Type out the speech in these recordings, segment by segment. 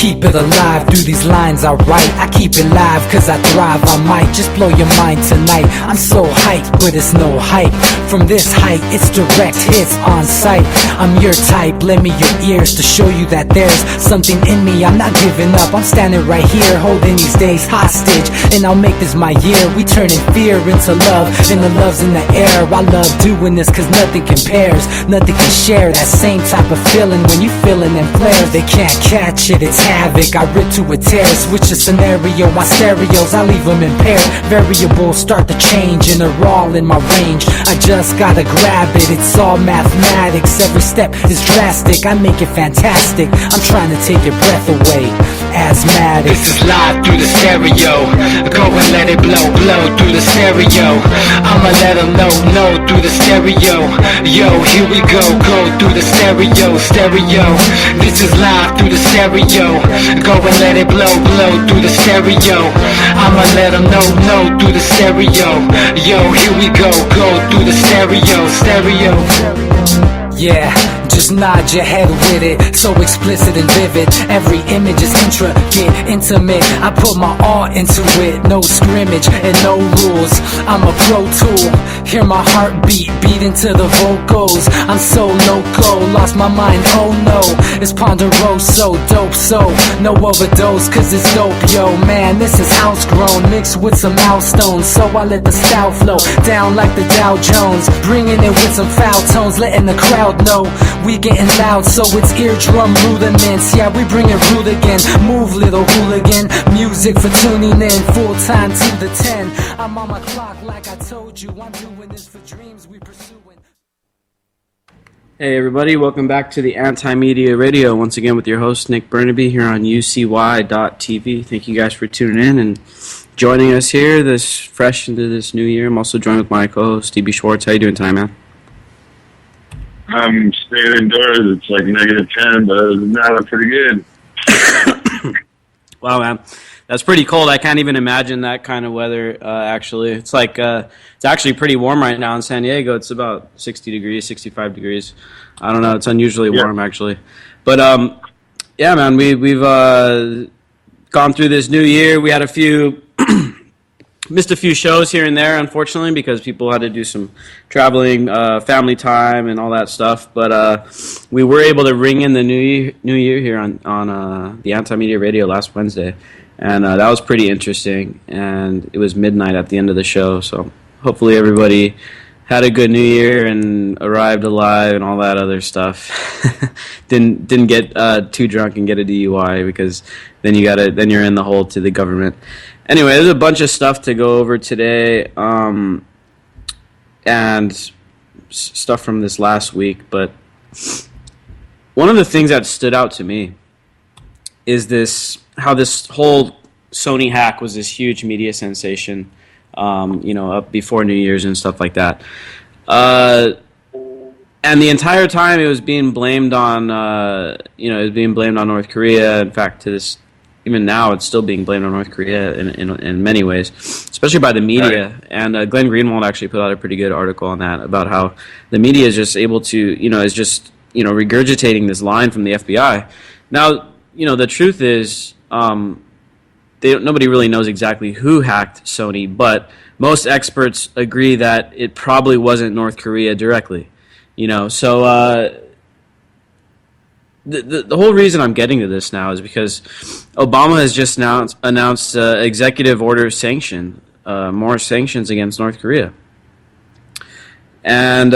keep it alive through these lines I write. I keep it live cause I thrive. I might just blow your mind tonight. I'm so hyped, but it's no hype. From this height, it's direct hits on sight. I'm your type, lend me your ears to show you that there's something in me. I'm not giving up, I'm standing right here, holding these days hostage, and I'll make this my year. We turning fear into love, and the love's in the air. I love doing this cause nothing compares, nothing can share that same type of feeling when you feeling them flares. They can't catch it, it's havoc. I rip to a tear, switch a scenario, my stereos, I leave them impaired. Variables start to change and they're all in my range. I just gotta grab it, it's all mathematics. Every step is drastic, I make it fantastic. I'm trying to take your breath away, asthmatic. This is live through the stereo. Go and let it blow, blow through the stereo. I'ma let them know through the stereo. Yo, here we go through the stereo, stereo. This is live through the stereo. Go and let it blow, blow through the stereo. I'ma let them know through the stereo. Yo, here we go through the stereo, stereo. Yeah, just nod your head with it, so explicit and vivid. Every image is intricate, intimate. I put my all into it, no scrimmage and no rules. I'm a pro tool, hear my heartbeat, beat into the vocals. I'm so loco, lost my mind, oh no. It's Ponderoso, dope, so no overdose, cause it's dope, yo. Man, this is house grown, mixed with some milestones. So I let the style flow down like the Dow Jones, bringing it with some foul tones, letting the crowd know we getting loud, so it's eardrum rudiments. Yeah, we bring it rude again. Move, little hooligan. Music for tuning in, full time to the 10. I'm on my clock like I told you. I'm doing this for dreams we pursuing. Hey everybody, welcome back to the Anti-Media Radio. Once again with your host Nick Burnaby here on UCY.TV. Thank you guys for tuning in and joining us here this fresh into this new year. I'm also joined with my co-host Stevie Schwartz. How you doing tonight, man? I'm staying indoors. It's like -10, but other than that, I'm pretty good. Wow, man. That's pretty cold. I can't even imagine that kind of weather, actually. It's like, it's actually pretty warm right now in San Diego. It's about 60 degrees, 65 degrees. I don't know. It's unusually warm, actually. But, yeah, man, we've gone through this new year. We had missed a few shows here and there, unfortunately, because people had to do some traveling, family time, and all that stuff. But we were able to ring in the new year here on the Anti-Media Radio last Wednesday, and that was pretty interesting. And it was midnight at the end of the show, so hopefully everybody had a good New Year and arrived alive and all that other stuff. didn't get too drunk and get a DUI, because then you're in the hole to the government. Anyway, there's a bunch of stuff to go over today, and stuff from this last week. But one of the things that stood out to me is how this whole Sony hack was this huge media sensation, up before New Year's and stuff like that. And the entire time it was being blamed on, North Korea. In fact, even now, it's still being blamed on North Korea in many ways, especially by the media. Right. And Glenn Greenwald actually put out a pretty good article on that, about how the media is just able to, regurgitating this line from the FBI. Now, the truth is, nobody really knows exactly who hacked Sony, but most experts agree that it probably wasn't North Korea directly. So the whole reason I'm getting to this now is because Obama has just announced executive order sanction, more sanctions against North Korea. And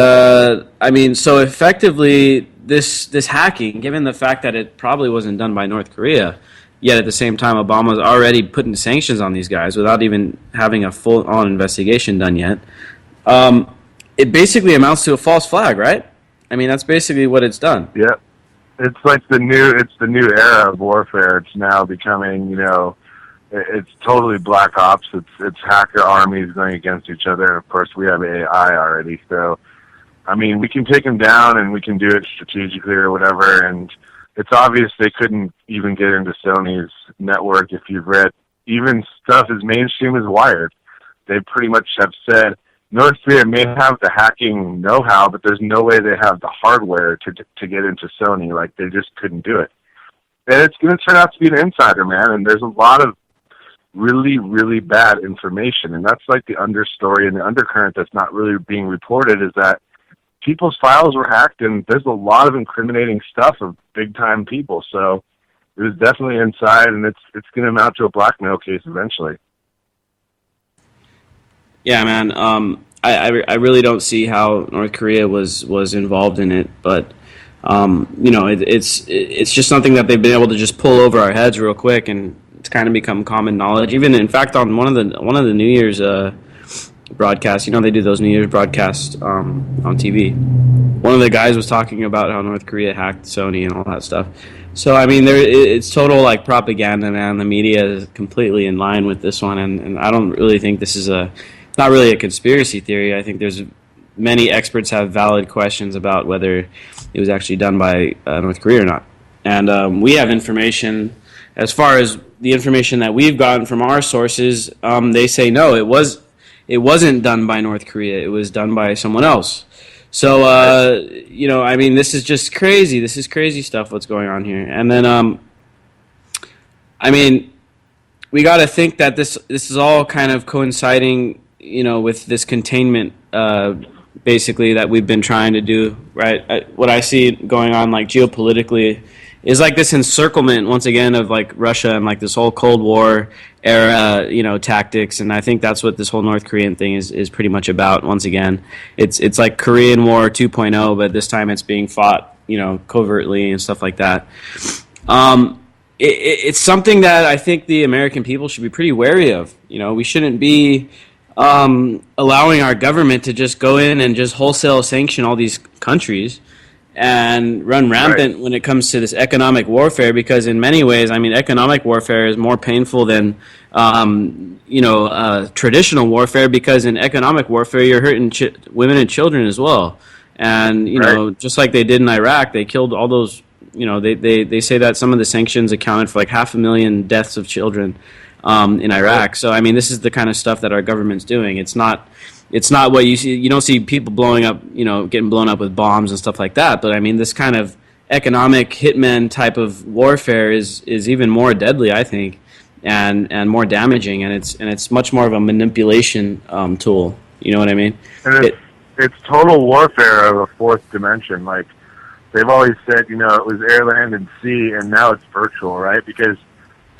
so effectively this hacking, given the fact that it probably wasn't done by North Korea, yet at the same time Obama's already putting sanctions on these guys without even having a full-on investigation done yet, it basically amounts to a false flag, right? I mean, that's basically what it's done. Yeah. It's like the new era of warfare. It's now becoming, it's totally black ops. It's hacker armies going against each other. And of course, we have AI already. So, I mean, we can take them down and we can do it strategically or whatever. And it's obvious they couldn't even get into Sony's network. If you've read even stuff as mainstream as Wired, they pretty much have said North Korea may have the hacking know-how, but there's no way they have the hardware to get into Sony. Like, they just couldn't do it. And it's going to turn out to be an insider, man. And there's a lot of really, really bad information. And that's like the understory and the undercurrent that's not really being reported, is that people's files were hacked, and there's a lot of incriminating stuff of big-time people. So it was definitely inside, and it's going to amount to a blackmail case eventually. Yeah, man. I really don't see how North Korea was involved in it, but it's just something that they've been able to just pull over our heads real quick, and it's kind of become common knowledge. Even in fact, on one of the New Year's broadcasts, they do those New Year's broadcasts on TV. One of the guys was talking about how North Korea hacked Sony and all that stuff. So I mean, it's total like propaganda, man. The media is completely in line with this one, and I don't really think this is it's not really a conspiracy theory. I think there's many experts have valid questions about whether it was actually done by North Korea or not. And we have information, as far as the information that we've gotten from our sources, they say no, it wasn't done by North Korea. It was done by someone else. So, I mean, this is just crazy. This is crazy stuff, what's going on here. And then, I mean, we got to think that this is all kind of coinciding, with this containment, basically, that we've been trying to do, right? What I see going on, like, geopolitically is like this encirclement, once again, of, like, Russia and, like, this whole Cold War era, tactics, and I think that's what this whole North Korean thing is pretty much about. Once again, it's like Korean War 2.0, but this time it's being fought, covertly and stuff like that. It's something that I think the American people should be pretty wary of. We shouldn't be allowing our government to just go in and just wholesale sanction all these countries and run rampant when it comes to this economic warfare, because in many ways, I mean, economic warfare is more painful than, traditional warfare, because in economic warfare, you're hurting women and children as well. And, just like they did in Iraq, they killed all those, they say that some of the sanctions accounted for like 500,000 deaths of children in Iraq. So, I mean, this is the kind of stuff that our government's doing. It's not what you see. You don't see people blowing up, getting blown up with bombs and stuff like that. But I mean, this kind of economic hitman type of warfare is even more deadly, I think, and more damaging. And it's much more of a manipulation tool. You know what I mean? And it's total warfare of a fourth dimension. Like they've always said, it was air, land, and sea, and now it's virtual, right? Because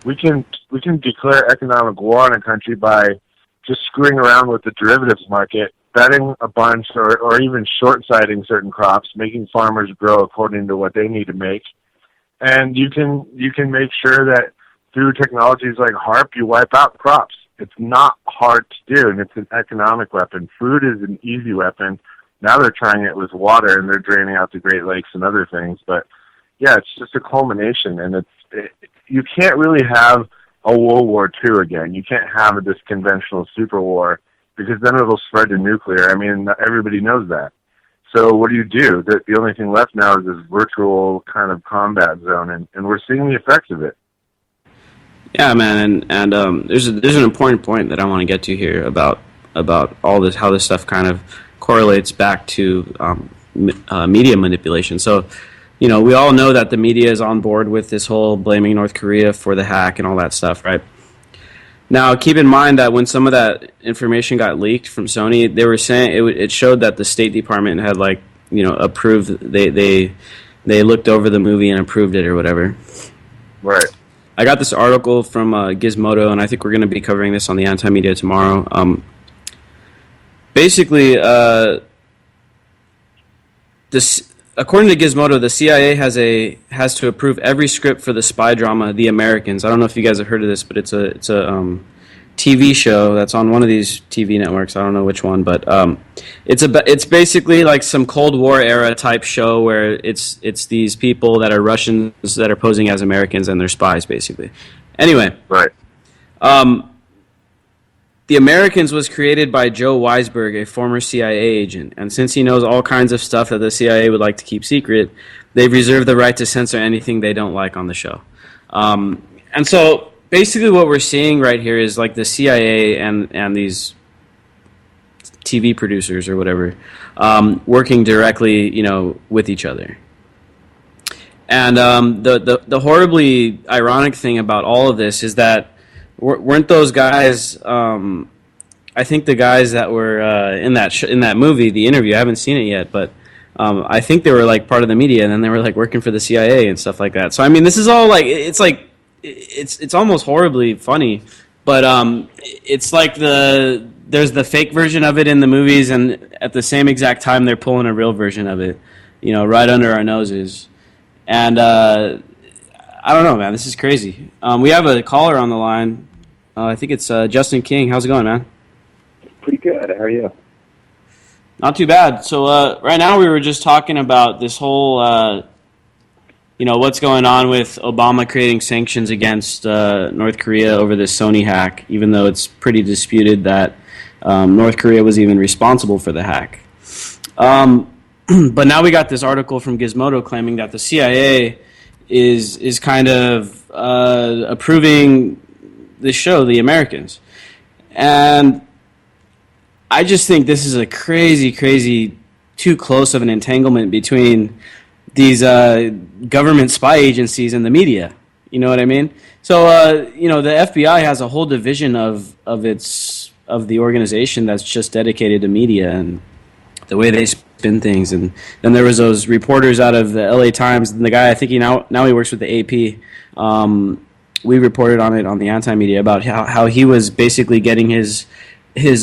we can declare economic war on a country by just screwing around with the derivatives market, betting a bunch, or even short-sighting certain crops, making farmers grow according to what they need to make. And you can make sure that through technologies like HARP, you wipe out crops. It's not hard to do, and it's an economic weapon. Food is an easy weapon. Now they're trying it with water, and they're draining out the Great Lakes and other things. But, yeah, it's just a culmination, and you can't really have a World War II again. You can't have this conventional super war, because then it'll spread to nuclear. I mean, everybody knows that. So what do? The only thing left now is this virtual kind of combat zone, and we're seeing the effects of it. Yeah, man, and there's an important point that I want to get to here about all this, how this stuff kind of correlates back to media manipulation. So, we all know that the media is on board with this whole blaming North Korea for the hack and all that stuff, right? Now, keep in mind that when some of that information got leaked from Sony, they were saying it showed that the State Department had approved. They looked over the movie and approved it or whatever. Right. I got this article from Gizmodo, and I think we're going to be covering this on the Anti-Media tomorrow. Basically, according to Gizmodo, the CIA has to approve every script for the spy drama The Americans. I don't know if you guys have heard of this, but it's a TV show that's on one of these TV networks. I don't know which one, but it's basically like some Cold War era type show where it's these people that are Russians that are posing as Americans and they're spies, basically. Anyway, right. The Americans was created by Joe Weisberg, a former CIA agent, and since he knows all kinds of stuff that the CIA would like to keep secret, they've reserved the right to censor anything they don't like on the show. And so basically what we're seeing right here is like the CIA and these TV producers or whatever working directly, with each other. And the horribly ironic thing about all of this is that weren't those guys? I think the guys that were in that movie, The Interview. I haven't seen it yet, but I think they were like part of the media, and then they were like working for the CIA and stuff like that. So I mean, this is all it's almost horribly funny, but it's like there's the fake version of it in the movies, and at the same exact time they're pulling a real version of it, right under our noses. And I don't know, man. This is crazy. We have a caller on the line. I think it's Justin King. How's it going, man? Pretty good. How are you? Not too bad. So right now we were just talking about this whole, what's going on with Obama creating sanctions against North Korea over this Sony hack, even though it's pretty disputed that North Korea was even responsible for the hack. But now we got this article from Gizmodo claiming that the CIA is kind of approving this show, The Americans. And I just think this is a crazy, too close of an entanglement between these government spy agencies and the media. You know what I mean? So, the FBI has a whole division of the organization that's just dedicated to media and the way they spin things. And then there was those reporters out of the LA Times, and the guy, I think now he works with the AP. We reported on it on the Anti-Media about how he was basically getting his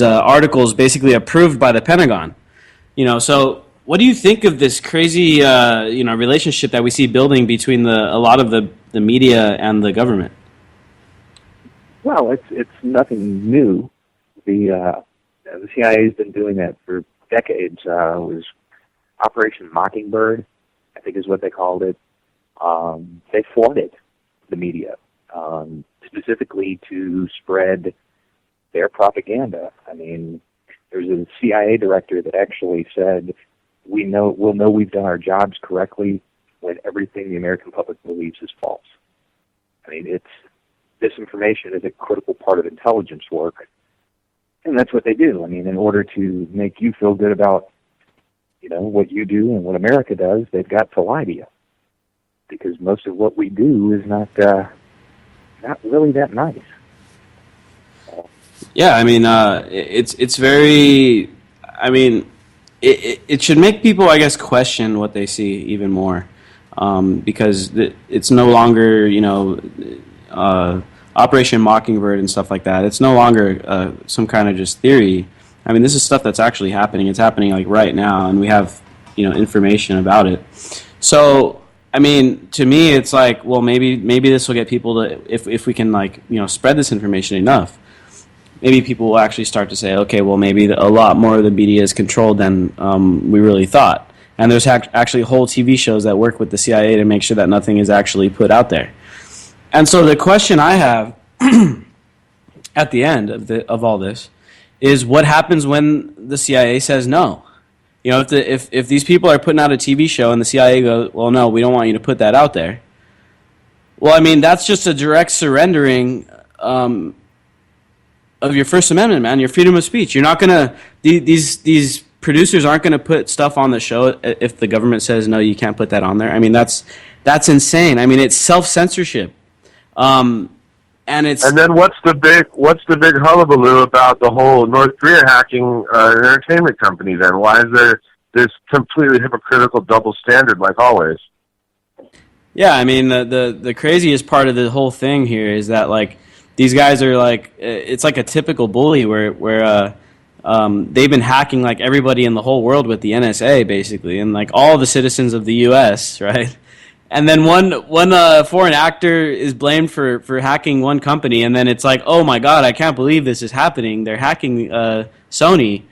articles basically approved by the Pentagon. So what do you think of this crazy relationship that we see building between a lot of the media and the government? Well, it's nothing new. The CIA has been doing that for decades. It was Operation Mockingbird, I think is what they called it. They flooded the media specifically to spread their propaganda. I mean, there's a CIA director that actually said, we'll know we've done our jobs correctly when everything the American public believes is false. I mean, disinformation is a critical part of intelligence work, and that's what they do. I mean, in order to make you feel good about, what you do and what America does, they've got to lie to you, because most of what we do is not really that nice. Yeah, I mean, it's very. I mean, it should make people, I guess, question what they see even more, because it's no longer, Operation Mockingbird and stuff like that. It's no longer some kind of just theory. I mean, this is stuff that's actually happening. It's happening like right now, and we have information about it. So, I mean, to me, it's like, well, maybe this will get people to, if we can spread this information enough. Maybe people will actually start to say, okay, well, maybe a lot more of the media is controlled than we really thought. And there's actually whole TV shows that work with the CIA to make sure that nothing is actually put out there. And so the question I have at the end of all this is, what happens when the CIA says no? If these people are putting out a TV show and the CIA goes, well, no, we don't want you to put that out there. Well, I mean, that's just a direct surrendering of your First Amendment, man, your freedom of speech. You're not going to, these producers aren't going to put stuff on the show if the government says, no, you can't put that on there. I mean, that's insane. I mean, it's self-censorship. And then what's the big hullabaloo about the whole North Korea hacking an entertainment company then? Why is there this completely hypocritical double standard like always? Yeah, I mean, the craziest part of the whole thing here is that, like, these guys are like, it's like a typical bully where they've been hacking like everybody in the whole world with the NSA basically, and like all the citizens of the U.S., right? And then one foreign actor is blamed for hacking one company, and then it's like, oh my God, I can't believe this is happening. They're hacking Sony.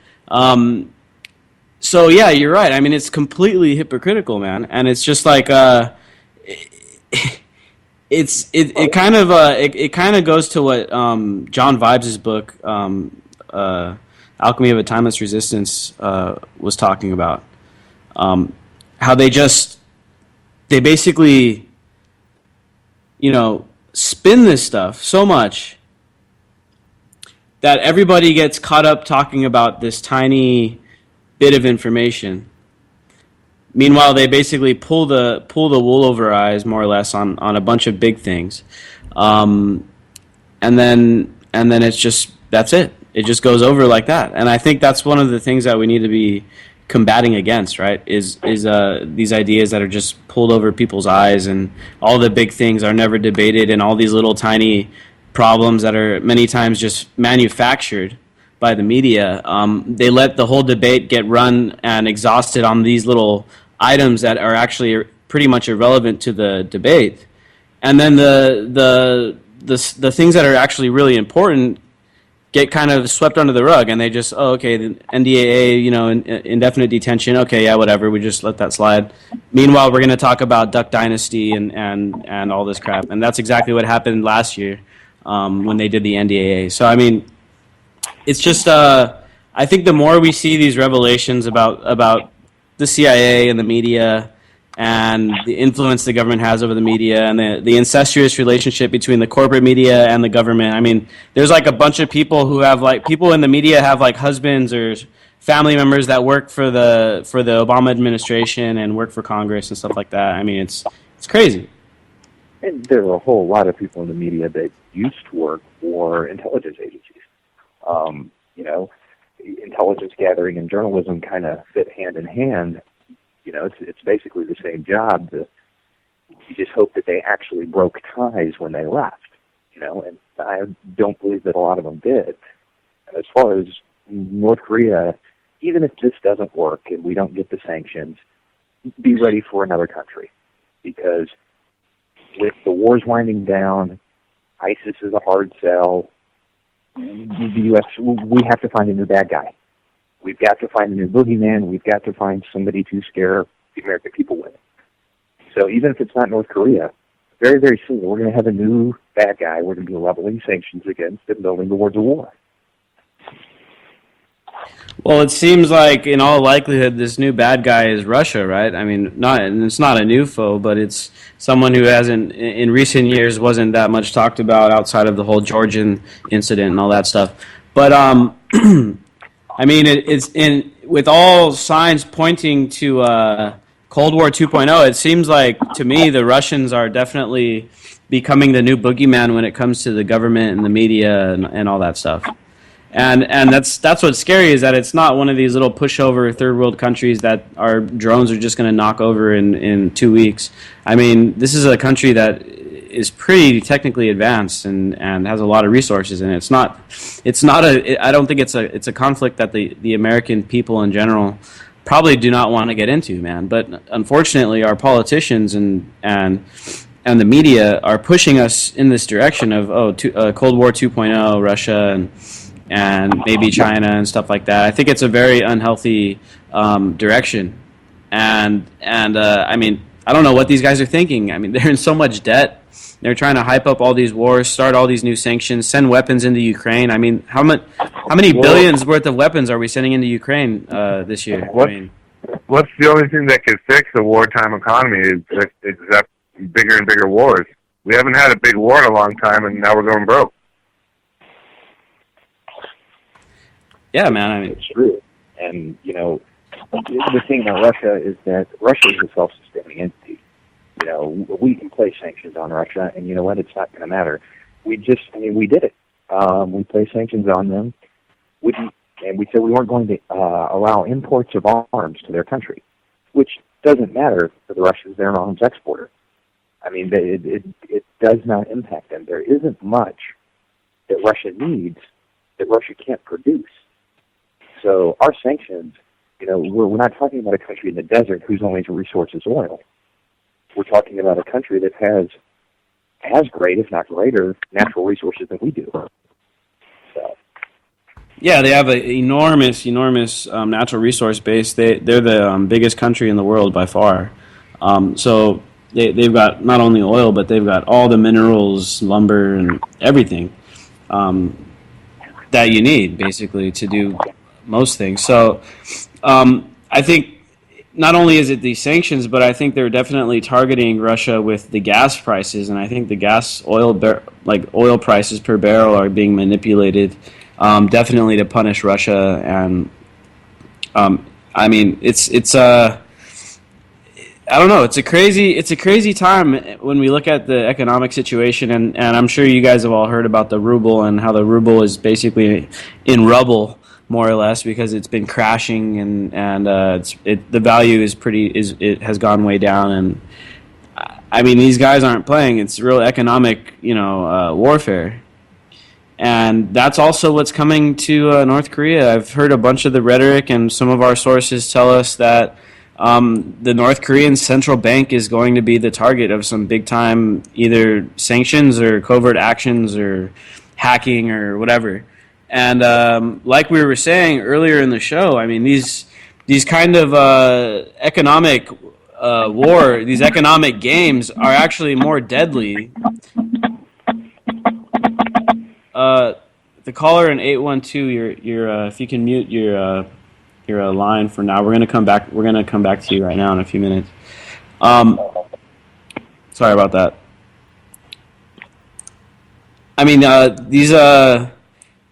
So yeah, you're right. I mean, it's completely hypocritical, man, and it's just like it kind of goes to what John Vibes' book Alchemy of a Timeless Resistance was talking about. How they basically spin this stuff so much that everybody gets caught up talking about this tiny bit of information. Meanwhile, they basically pull the wool over our eyes more or less on a bunch of big things, um, and then it's just that's it. It just goes over like that. And I think that's one of the things that we need to be combating against, right? Is these ideas that are just pulled over people's eyes, and all the big things are never debated, and all these little tiny problems that are many times just manufactured by the media. They let the whole debate get run and exhausted on these little items that are actually pretty much irrelevant to the debate, and then the things that are actually really important get kind of swept under the rug, and they just, oh, okay, the NDAA, indefinite detention, okay, yeah, whatever, we just let that slide. Meanwhile, we're going to talk about Duck Dynasty and all this crap, and that's exactly what happened last year when they did the NDAA. So, I mean, it's just, I think the more we see these revelations about the CIA and the media and the influence the government has over the media and the incestuous relationship between the corporate media and the government. I mean, there's like a bunch of people who have like, people in the media have like husbands or family members that work for the Obama administration and work for Congress and stuff like that. I mean, it's crazy. And there are a whole lot of people in the media that used to work for intelligence agencies. Intelligence gathering and journalism kind of fit hand in hand. It's basically the same job. You just hope that they actually broke ties when they left, and I don't believe that a lot of them did. As far as North Korea, even if this doesn't work and we don't get the sanctions, be ready for another country. Because with the wars winding down, ISIS is a hard sell. The U.S., we have to find a new bad guy. We've got to find a new boogeyman. We've got to find somebody to scare the American people with. So even if it's not North Korea, very, very soon we're going to have a new bad guy we're going to be leveling sanctions against and building towards a war. Well, it seems like in all likelihood this new bad guy is Russia, right? I mean, it's not a new foe, but it's someone who hasn't, in recent years, wasn't that much talked about outside of the whole Georgian incident and all that stuff. But I mean, it's with all signs pointing to Cold War 2.0. It seems like to me the Russians are definitely becoming the new boogeyman when it comes to the government and the media and all that stuff. And that's what's scary, is that it's not one of these little pushover third world countries that our drones are just going to knock over in 2 weeks. I mean, this is a country that is pretty technically advanced and has a lot of resources, and I don't think it's a conflict that the American people in general probably do not want to get into, man. But unfortunately, our politicians and the media are pushing us in this direction of Cold War 2.0, Russia and maybe China and stuff like that. I think it's a very unhealthy direction, and I mean, I don't know what these guys are thinking. I mean, they're in so much debt. They're trying to hype up all these wars, start all these new sanctions, send weapons into Ukraine. I mean, how many billions worth of weapons are we sending into Ukraine this year? What's the only thing that can fix a wartime economy is bigger and bigger wars. We haven't had a big war in a long time, and now we're going broke. Yeah, man. I mean, it's true. And the thing about Russia is that Russia is a self-sustaining entity. We can place sanctions on Russia, and you know what? It's not going to matter. We did it. We placed sanctions on them. And we said we weren't going to allow imports of arms to their country, which doesn't matter for the Russians. They're an arms exporter. I mean, it does not impact them. There isn't much that Russia needs that Russia can't produce. So our sanctions, we're not talking about a country in the desert whose only resource is oil. We're talking about a country that has as great, if not greater, natural resources than we do. So. Yeah, they have an enormous natural resource base. They're the biggest country in the world by far. So they've got not only oil, but they've got all the minerals, lumber, and everything that you need, basically, to do most things. So I think not only is it these sanctions, but I think they're definitely targeting Russia with the gas prices, and I think the oil prices per barrel are being manipulated, definitely to punish Russia. And I mean, it's I don't know. It's a crazy time when we look at the economic situation, and I'm sure you guys have all heard about the ruble and how the ruble is basically in rubble, more or less, because it's been crashing, and the value it has gone way down. And I mean, these guys aren't playing. It's real economic, warfare. And that's also what's coming to North Korea. I've heard a bunch of the rhetoric, and some of our sources tell us that the North Korean central bank is going to be the target of some big-time either sanctions or covert actions or hacking or whatever. And like we were saying earlier in the show, I mean, these kind of economic these economic games are actually more deadly. The caller in 812, you're if you can mute your line for now. We're gonna come back to you right now in a few minutes. Sorry about that. I mean,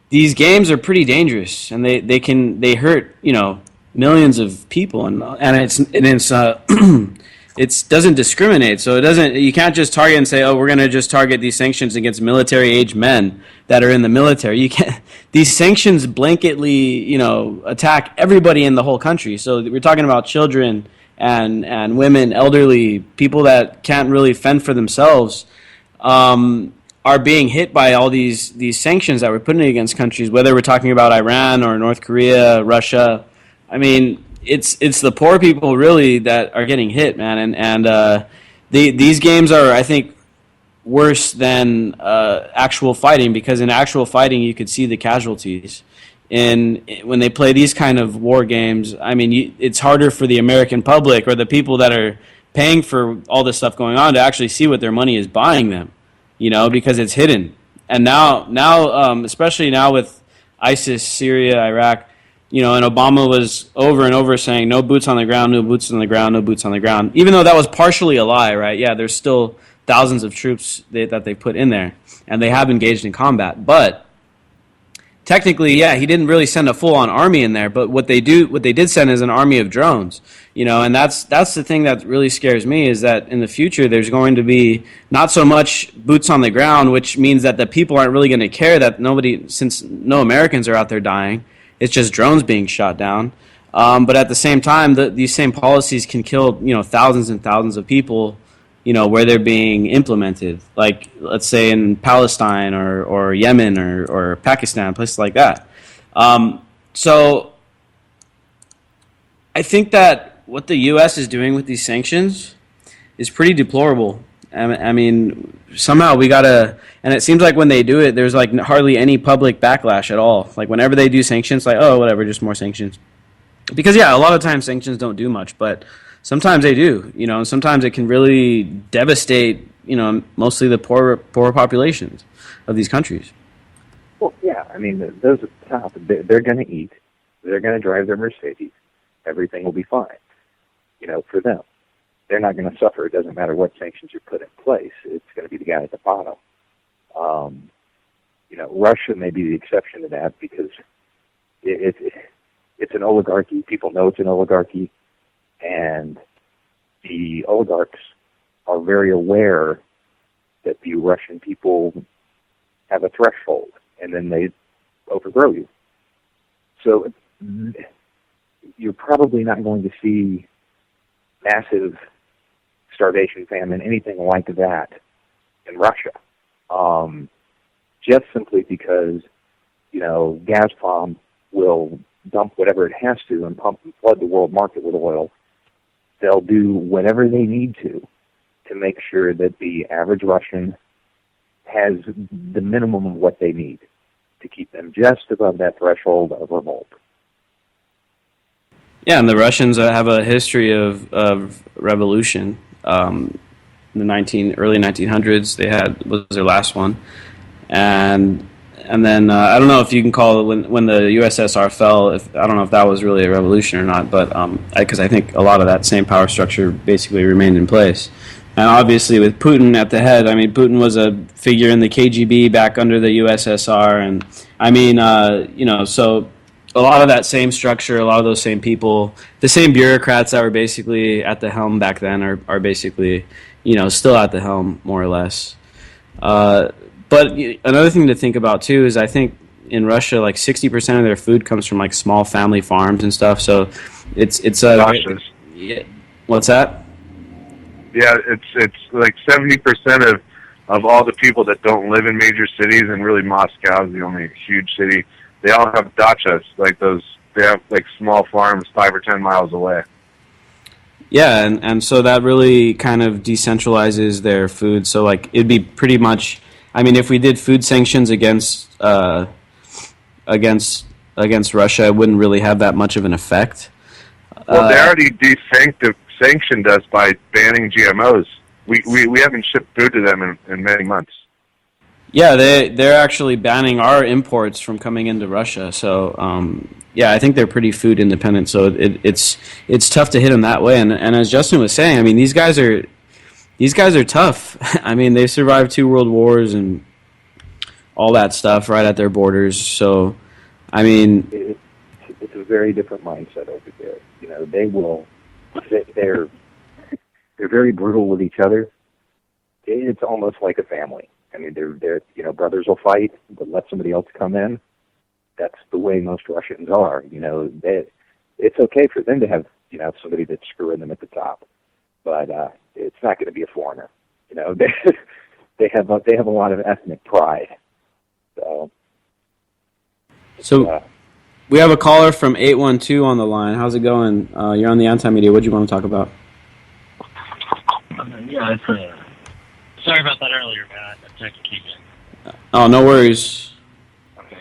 these games are pretty dangerous, and they hurt millions of people, and it's it doesn't discriminate. So you can't just target and say, oh, we're going to just target these sanctions against military-aged men that are in the military. You can't. These sanctions blanketly, attack everybody in the whole country. So we're talking about children and women, elderly, people that can't really fend for themselves, are being hit by all these sanctions that we're putting against countries, whether we're talking about Iran or North Korea, Russia. I mean, it's the poor people really that are getting hit, man, and these games are, I think, worse than actual fighting, because in actual fighting you could see the casualties. And when they play these kind of war games, I mean, it's harder for the American public or the people that are paying for all this stuff going on to actually see what their money is buying them, because it's hidden. And now, especially now with ISIS, Syria, Iraq. And Obama was over and over saying, no boots on the ground, no boots on the ground, no boots on the ground. Even though that was partially a lie, right? Yeah, there's still thousands of troops that they put in there, and they have engaged in combat. But technically, yeah, he didn't really send a full-on army in there. But what they did send is an army of drones. And that's the thing that really scares me, is that in the future there's going to be not so much boots on the ground, which means that the people aren't really going to care that since no Americans are out there dying. It's just drones being shot down. But at the same time, these same policies can kill, thousands and thousands of people, where they're being implemented. Like, let's say in Palestine or Yemen or Pakistan, places like that. So I think that what the U.S. is doing with these sanctions is pretty deplorable. I mean, somehow we gotta, and it seems like when they do it, there's like hardly any public backlash at all. Like whenever they do sanctions, like, oh, whatever, just more sanctions. Because yeah, a lot of times sanctions don't do much, but sometimes they do, and sometimes it can really devastate, mostly the poor populations of these countries. Well, yeah, I mean, those at the top, they're going to eat, they're going to drive their Mercedes, everything will be fine, for them. They're not going to suffer. It doesn't matter what sanctions you put in place. It's going to be the guy at the bottom. Russia may be the exception to that, because it's an oligarchy. People know it's an oligarchy, and the oligarchs are very aware that the Russian people have a threshold, and then they overgrow you. So you're probably not going to see massive starvation, famine, anything like that in Russia. Just simply because, Gazprom will dump whatever it has to and pump and flood the world market with oil. They'll do whatever they need to make sure that the average Russian has the minimum of what they need to keep them just above that threshold of revolt. Yeah, and the Russians have a history of revolution. In the early 1900s, was their last one, and then I don't know if you can call it when the USSR fell. I don't know if that was really a revolution or not, but because I think a lot of that same power structure basically remained in place. And obviously, with Putin at the head, I mean, Putin was a figure in the KGB back under the USSR, and I mean, so a lot of that same structure, a lot of those same people, the same bureaucrats that were basically at the helm back then are basically, still at the helm more or less. But another thing to think about too is I think in Russia, like 60% of their food comes from like small family farms and stuff. So it's Russia's. What's that? Yeah, it's like 70% of all the people that don't live in major cities, and really Moscow is the only huge city. They all have dachas, like those. They have like small farms 5 or 10 miles away. Yeah, and so that really kind of decentralizes their food. So like it'd be pretty much. I mean, if we did food sanctions against Russia, it wouldn't really have that much of an effect. Well, they already sanctioned us by banning GMOs. We haven't shipped food to them in many months. Yeah, they're actually banning our imports from coming into Russia. So yeah, I think they're pretty food independent. So it's tough to hit them that way. And as Justin was saying, I mean these guys are tough. I mean they survived 2 world wars and all that stuff right at their borders. So I mean it's a very different mindset over there. They're very brutal with each other. It's almost like a family. I mean, they're brothers will fight, but let somebody else come in. That's the way most Russians are. It's okay for them to have somebody that's screwing them at the top, but it's not going to be a foreigner. They have a lot of ethnic pride. So we have a caller from 812 on the line. How's it going? You're on the Anti-Media. What do you want to talk about? Yeah, sorry about that earlier, man. I tried to keep it. Oh, no worries. Okay.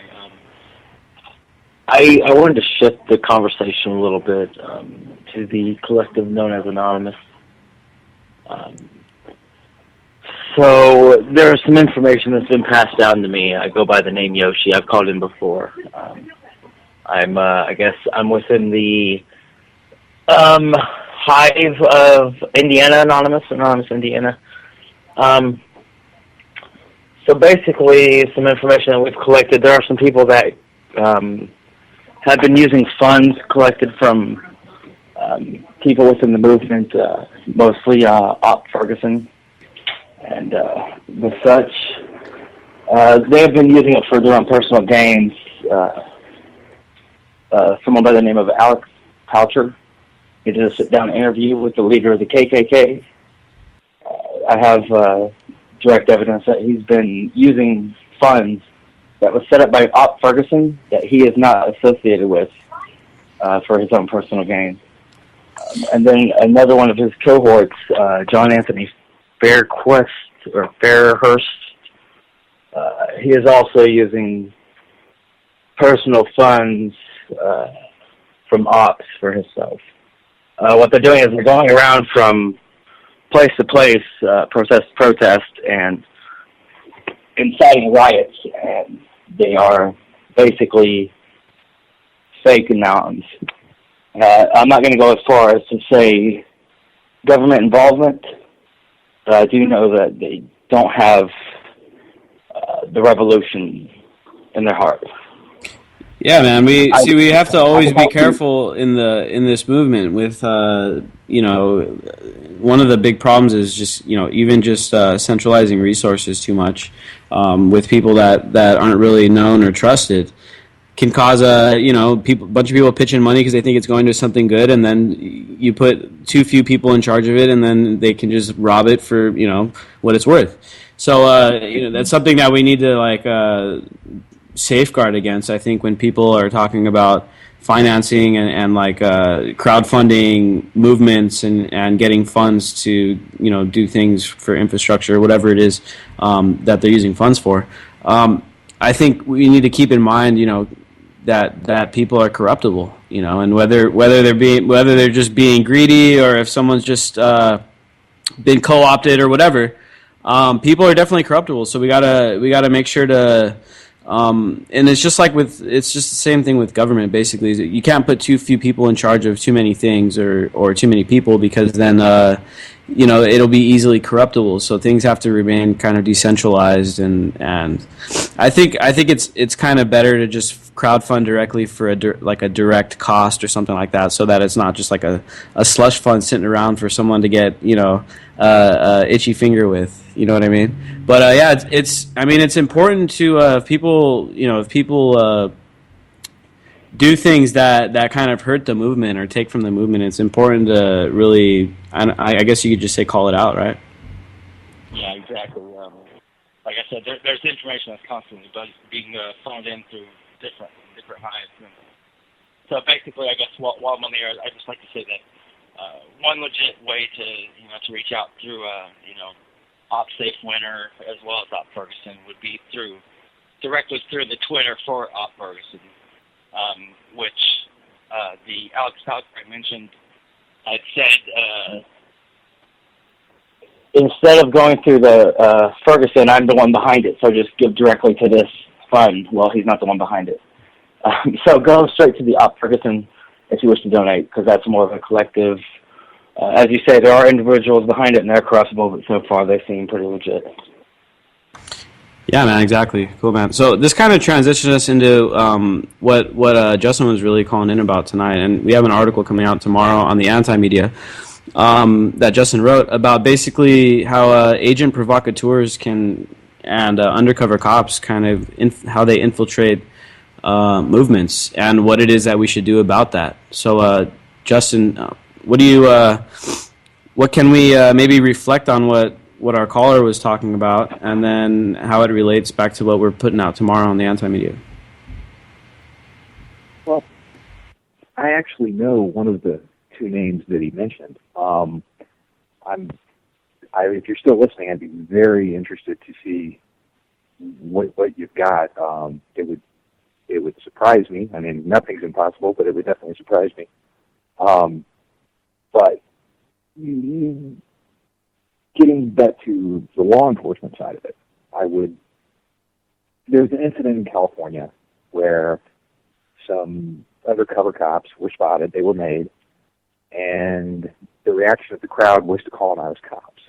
I wanted to shift the conversation a little bit to the collective known as Anonymous. So there's some information that's been passed down to me. I go by the name Yoshi. I've called in before. I guess I'm within the hive of Indiana Anonymous Indiana. So basically, some information that we've collected. There are some people that have been using funds collected from people within the movement, mostly Op Ferguson and the such. They have been using it for their own personal gains. Someone by the name of Alex Poucher. He did a sit-down interview with the leader of the KKK. I have direct evidence that he's been using funds that was set up by Op Ferguson that he is not associated with for his own personal gain. And then another one of his cohorts, John Anthony Fairhurst, he is also using personal funds from ops for himself. What they're doing is they're going around from place to place, protest, and inciting riots, and they are basically fake anons. I'm not going to go as far as to say government involvement, but I do know that they don't have the revolution in their heart. Yeah, man. We have to always be careful in this movement. With one of the big problems is just even just centralizing resources too much with people that aren't really known or trusted can cause a bunch of people pitching money because they think it's going to something good, and then you put too few people in charge of it, and then they can just rob it for what it's worth. So that's something that we need to safeguard against. I think when people are talking about financing and crowdfunding movements and getting funds to do things for infrastructure, whatever it is that they're using funds for, I think we need to keep in mind that people are corruptible, and whether they're just being greedy or if someone's just been co-opted or whatever, people are definitely corruptible. So we gotta make sure to. And it's just the same thing with government. Basically, you can't put too few people in charge of too many things or too many people, because then it'll be easily corruptible. So things have to remain kind of decentralized, and I think it's kind of better to just crowdfund directly for like a direct cost or something like that, so that it's not just like a slush fund sitting around for someone to get itchy finger with. You know what I mean? But yeah, it's important to if people do things that kind of hurt the movement or take from the movement. It's important to really, I guess you could just say, call it out, right? Yeah, exactly. Like I said, there's information that's constantly being funneled in through different hives. And so basically, I guess while I'm on the air, I just like to say that one legit way to reach out through OpSafe Winter as well as Op Ferguson would be directly through the Twitter for Op Ferguson. Which the Alex Falkbright mentioned had said, Instead of going through the Ferguson, I'm the one behind it, so just give directly to this fund. Well, he's not the one behind it. So go straight to the Op Ferguson if you wish to donate, because that's more of a collective. As you say, there are individuals behind it, and they're crossable, but so far they seem pretty legit. Yeah, man, exactly. Cool, man. So this kind of transitioned us into what Justin was really calling in about tonight, and we have an article coming out tomorrow on the Anti-Media that Justin wrote about basically how agent provocateurs and undercover cops kind of how they infiltrate movements and what it is that we should do about that. So, Justin, what can we maybe reflect on what our caller was talking about, and then how it relates back to what we're putting out tomorrow on the Anti-Media? Well, I actually know one of the two names that he mentioned. If you're still listening, I'd be very interested to see what you've got. It would surprise me. I mean, nothing's impossible, but it would definitely surprise me. But getting back to the law enforcement side of it, there's an incident in California where some undercover cops were spotted, they were made, and the reaction of the crowd was to call them out as cops.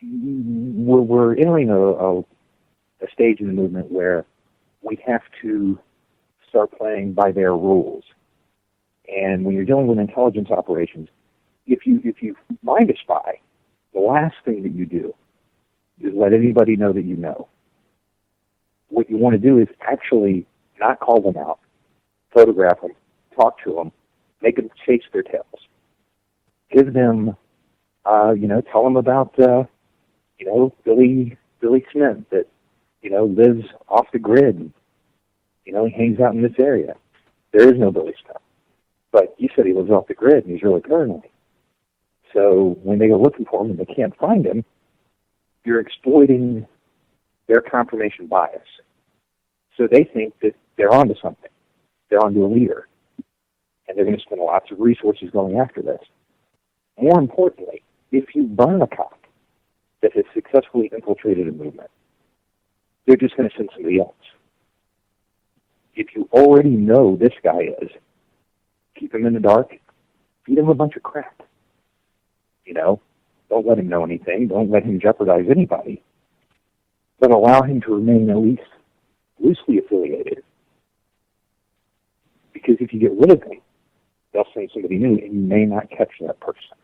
We're entering a stage in the movement where we have to start playing by their rules. And when you're dealing with intelligence operations, if you find a spy, the last thing that you do is let anybody know that you know. What you want to do is actually not call them out, photograph them, talk to them, make them chase their tails. Give them, tell them about, Billy Smith that, lives off the grid. He hangs out in this area. There is no Billy Smith. But you said he lives off the grid and he's really paranoid. So when they go looking for him and they can't find him, you're exploiting their confirmation bias. So they think that they're onto something. They're onto a leader. And they're going to spend lots of resources going after this. More importantly, if you burn a cop that has successfully infiltrated a movement, they're just going to send somebody else. If you already know this guy is, keep him in the dark, feed him a bunch of crap. Don't let him know anything. Don't let him jeopardize anybody. But allow him to remain at least loosely affiliated. Because if you get rid of him, they'll send somebody new and you may not catch that person.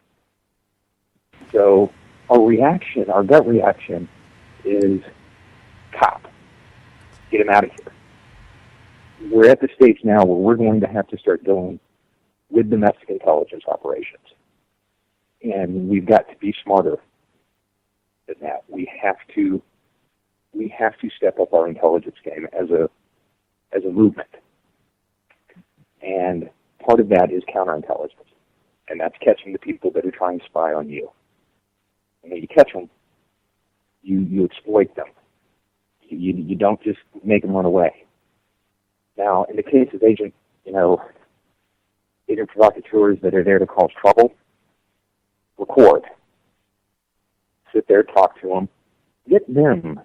So our gut reaction is cop. Get him out of here. We're at the stage now where we're going to have to start dealing with domestic intelligence operations. And we've got to be smarter than that. We have to step up our intelligence game as a movement. And part of that is counterintelligence. And that's catching the people that are trying to spy on you. And when you catch them, you exploit them. You don't just make them run away. Now, in the case of agent provocateurs that are there to cause trouble, record. Sit there, talk to them. Get them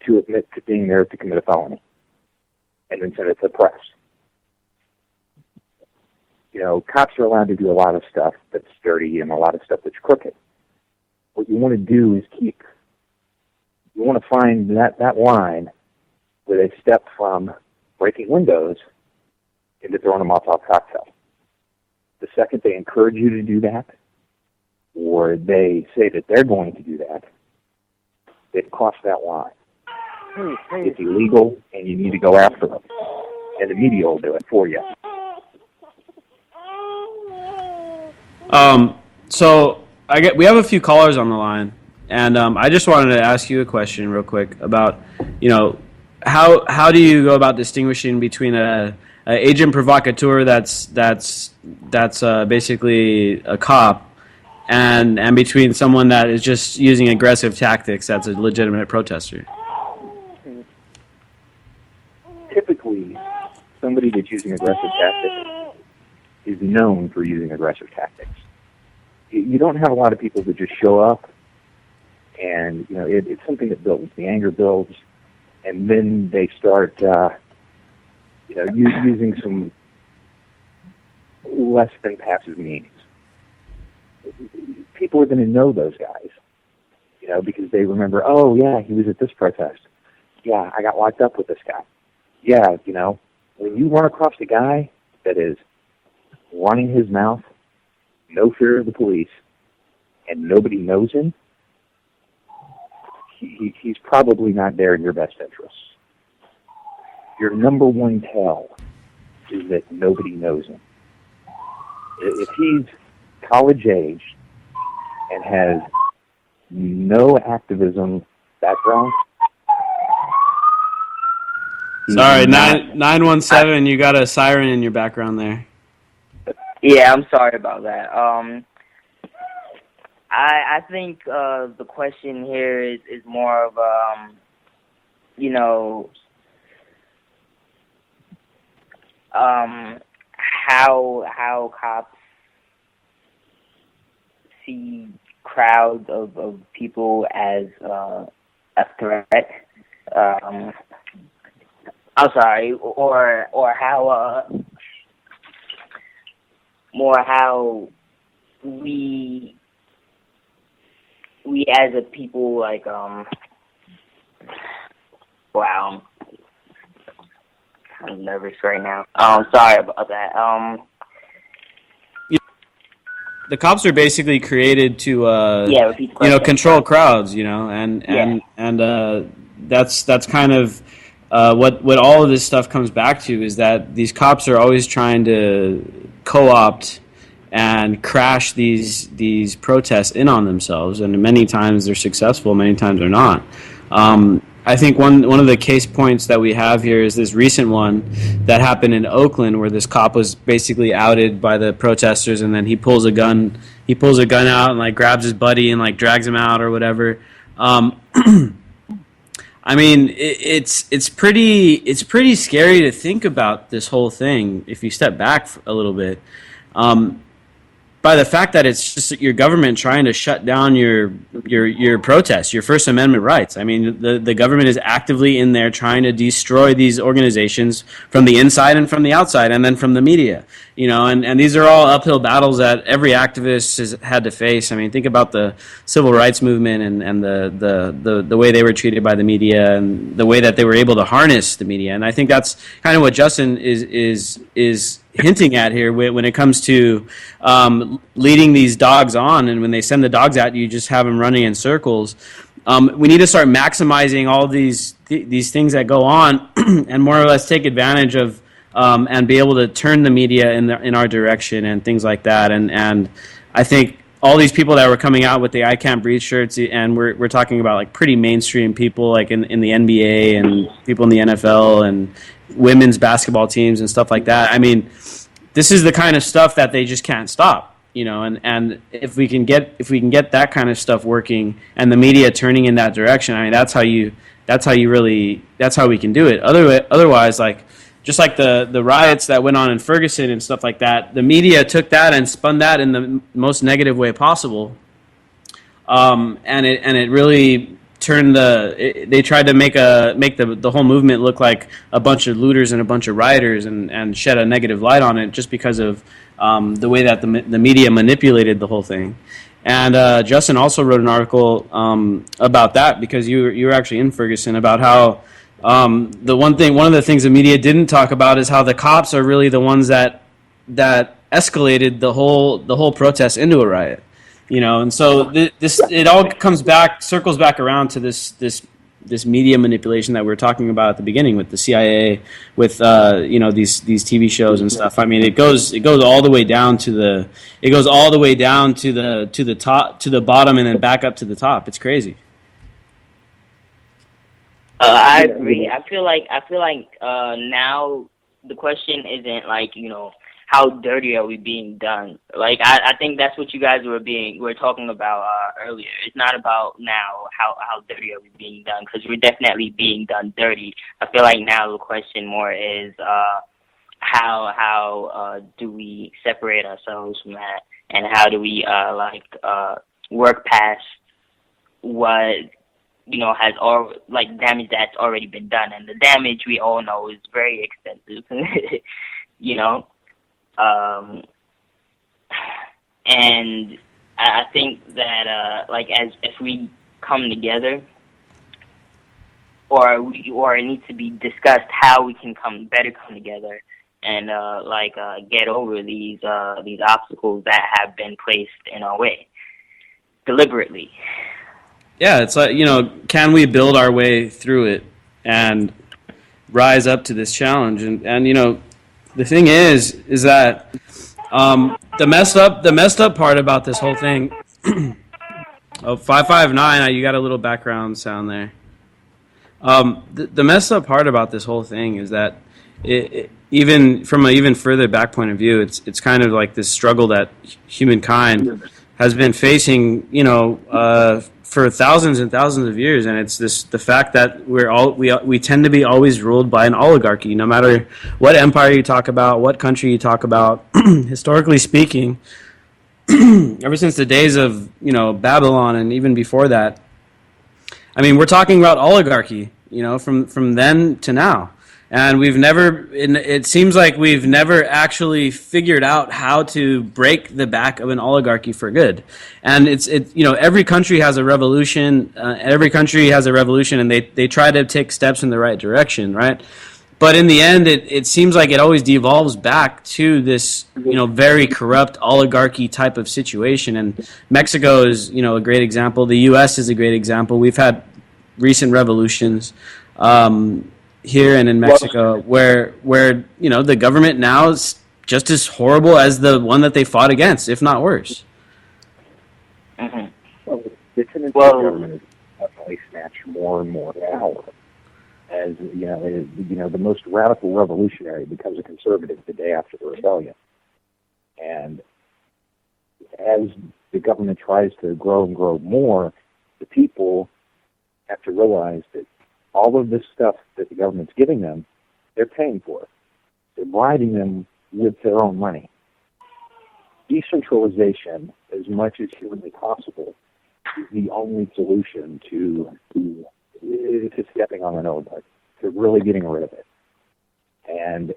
to admit to being there to commit a felony. And then send it to the press. cops are allowed to do a lot of stuff that's dirty and a lot of stuff that's crooked. What you want to do is you want to find that line where they step from breaking windows into throwing a Molotov cocktail. The second they encourage you to do that, or they say that they're going to do that, they've crossed that line. It's illegal, and you need to go after them. And the media will do it for you. So we have a few callers on the line, and I just wanted to ask you a question real quick about, how do you go about distinguishing between a agent provocateur that's basically a cop, and between someone that is just using aggressive tactics that's a legitimate protester? Typically, somebody that's using aggressive tactics is known for using aggressive tactics. You don't have a lot of people that just show up, and it's something that builds. The anger builds, and then they start, using some less than passive means. People are going to know those guys, because they remember, oh yeah, he was at this protest. Yeah, I got locked up with this guy. Yeah, when you run across a guy that is running his mouth, no fear of the police, and nobody knows him, he's probably not there in your best interests. Your number one tell is that nobody knows him. If he's college age and has no activism background, sorry, 917, you got a siren in your background there. Yeah, I'm sorry about that. I think the question here is more of how cops see crowds of people as a threat. I'm sorry, or how more how we as a people, like, wow, I'm nervous right now. Sorry about that. The cops are basically created to control crowds, and that's kind of what all of this stuff comes back to, is that these cops are always trying to co-opt and crash these protests in on themselves, and many times they're successful, many times they're not. I think one of the case points that we have here is this recent one that happened in Oakland, where this cop was basically outed by the protesters, and then he pulls a gun out and like grabs his buddy and like drags him out or whatever. I mean, it's pretty scary to think about this whole thing if you step back a little bit. By the fact that it's just your government trying to shut down your protests, your First Amendment rights. I mean, the government is actively in there trying to destroy these organizations from the inside and from the outside, and then from the media. And these are all uphill battles that every activist has had to face. I mean, think about the civil rights movement and the way they were treated by the media, and the way that they were able to harness the media. And I think that's kind of what Justin is hinting at here when it comes to leading these dogs on, and when they send the dogs out, you just have them running in circles. We need to start maximizing all these things that go on, and more or less take advantage of and be able to turn the media in our direction and things like that. And I think all these people that were coming out with the I Can't Breathe shirts, and we're talking about like pretty mainstream people, like in the NBA and people in the NFL and women's basketball teams and stuff like that. I mean, this is the kind of stuff that they just can't stop, and if we can get that kind of stuff working and the media turning in that direction, I mean, that's how we can do it. Otherwise, like, just like the riots that went on in Ferguson and stuff like that, the media took that and spun that in the most negative way possible, and it really they tried to make the whole movement look like a bunch of looters and a bunch of rioters, and shed a negative light on it just because of the way that the media manipulated the whole thing. And Justin also wrote an article about that, because you were actually in Ferguson, about how one of the things the media didn't talk about is how the cops are really the ones that escalated the whole protest into a riot. And so it all circles back around to this media manipulation that we were talking about at the beginning with the CIA, with these TV shows and stuff. I mean, it goes all the way down to the top, to the bottom, and then back up to the top. It's crazy. I agree. I feel like now the question isn't like, how dirty are we being done? Like, I think that's what you guys were talking about earlier. It's not about now how dirty are we being done, because we're definitely being done dirty. I feel like now the question more is how do we separate ourselves from that, and how do we work past what has all damage that's already been done, and the damage we all know is very extensive. And I think that if we come together, or it needs to be discussed how we can better come together and get over these obstacles that have been placed in our way deliberately. Yeah, it's like, can we build our way through it and rise up to this challenge? And the thing is that the messed up part about this whole thing. 559, you got a little background sound there. The messed up part about this whole thing is that even from an even further back point of view, it's kind of like this struggle that humankind has been facing, for thousands and thousands of years, and it's the fact that we tend to be always ruled by an oligarchy, no matter what empire you talk about, what country you talk about. Historically speaking, ever since the days of Babylon and even before that, I mean, we're talking about oligarchy, from then to now. And it seems like we've never actually figured out how to break the back of an oligarchy for good. And every country has a revolution, and they try to take steps in the right direction, right? But in the end, it seems like it always devolves back to this, very corrupt oligarchy type of situation. And Mexico is, a great example. The U.S. is a great example. We've had recent revolutions, here and in Mexico, where the government now is just as horrible as the one that they fought against, if not worse. Mm-hmm. Well, the tendency of government is definitely snatch more and more power. As the most radical revolutionary becomes a conservative the day after the rebellion, and as the government tries to grow and grow more, the people have to realize that all of this stuff that the government's giving them, they're paying for it. They're bribing them with their own money. Decentralization, as much as humanly possible, is the only solution to stepping on an oligarch, to really getting rid of it. And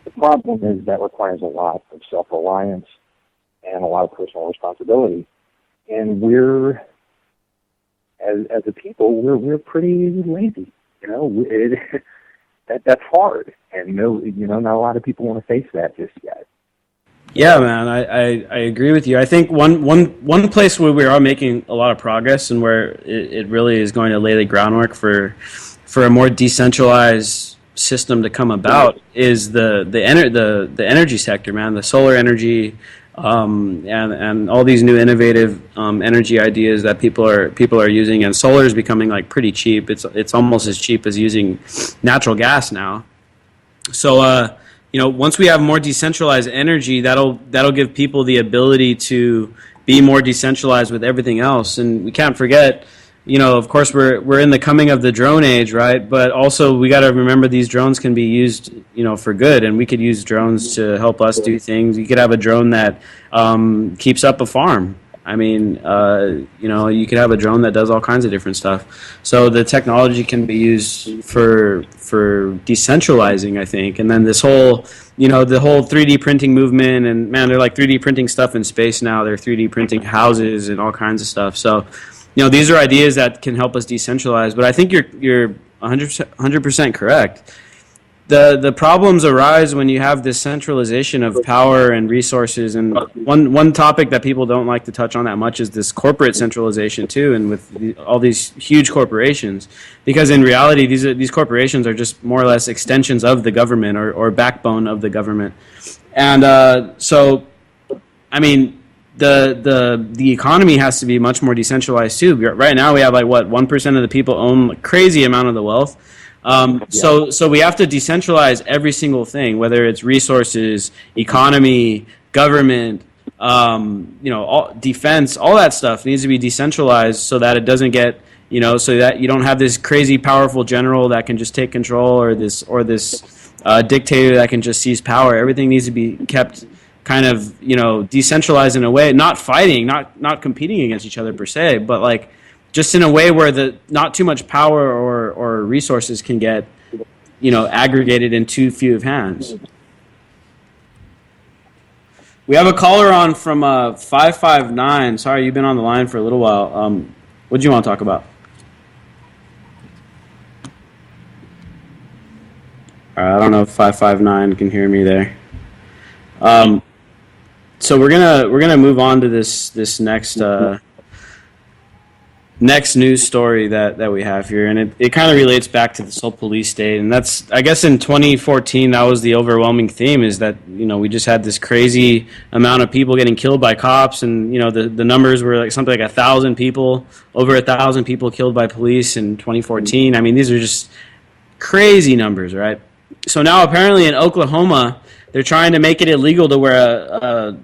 the problem is that requires a lot of self-reliance and a lot of personal responsibility. And we're, as a people, we're pretty lazy. That's hard, and not a lot of people want to face that just yet. Yeah, man, I agree with you. I think one place where we are making a lot of progress, and where it really is going to lay the groundwork for a more decentralized system to come about, is the energy sector, man. The solar energy, and all these new innovative energy ideas that people are using, and solar is becoming pretty cheap. It's almost as cheap as using natural gas now. So once we have more decentralized energy, that'll give people the ability to be more decentralized with everything else. And we can't forget, of course, we're in the coming of the drone age, right? But also we got to remember these drones can be used, for good, and we could use drones to help us do things. You could have a drone that keeps up a farm, I mean, you could have a drone that does all kinds of different stuff. So the technology can be used for decentralizing, I think. And then this whole, the whole 3D printing movement, and man, they're like 3D printing stuff in space now. They're 3D printing houses and all kinds of stuff. So, these are ideas that can help us decentralize. But I think you're 100% correct. The problems arise when you have this centralization of power and resources, and one topic that people don't like to touch on that much is this corporate centralization too, and with all these huge corporations, because in reality these corporations are just more or less extensions of the government or backbone of the government, and so I mean the economy has to be much more decentralized too. Right now we have like 1% of the people own a crazy amount of the wealth. So we have to decentralize every single thing, whether it's resources, economy, government, all, defense, all that stuff needs to be decentralized so that it doesn't get, so that you don't have this crazy powerful general that can just take control, or this dictator that can just seize power. Everything needs to be kept kind of, decentralized in a way, not fighting, not competing against each other per se, but like, just in a way where not too much power or resources can get, aggregated in too few of hands. We have a caller on from 559. Sorry, you've been on the line for a little while. What do you want to talk about? All right, I don't know if 559 can hear me there. So we're gonna move on to this next news story that we have here, and it kind of relates back to this whole police state, and that's, I guess, in 2014 that was the overwhelming theme, is that we just had this crazy amount of people getting killed by cops, and the numbers were like something like 1,000 people, over 1,000 people killed by police in 2014. I mean, these are just crazy numbers, right? So now apparently in Oklahoma they're trying to make it illegal to wear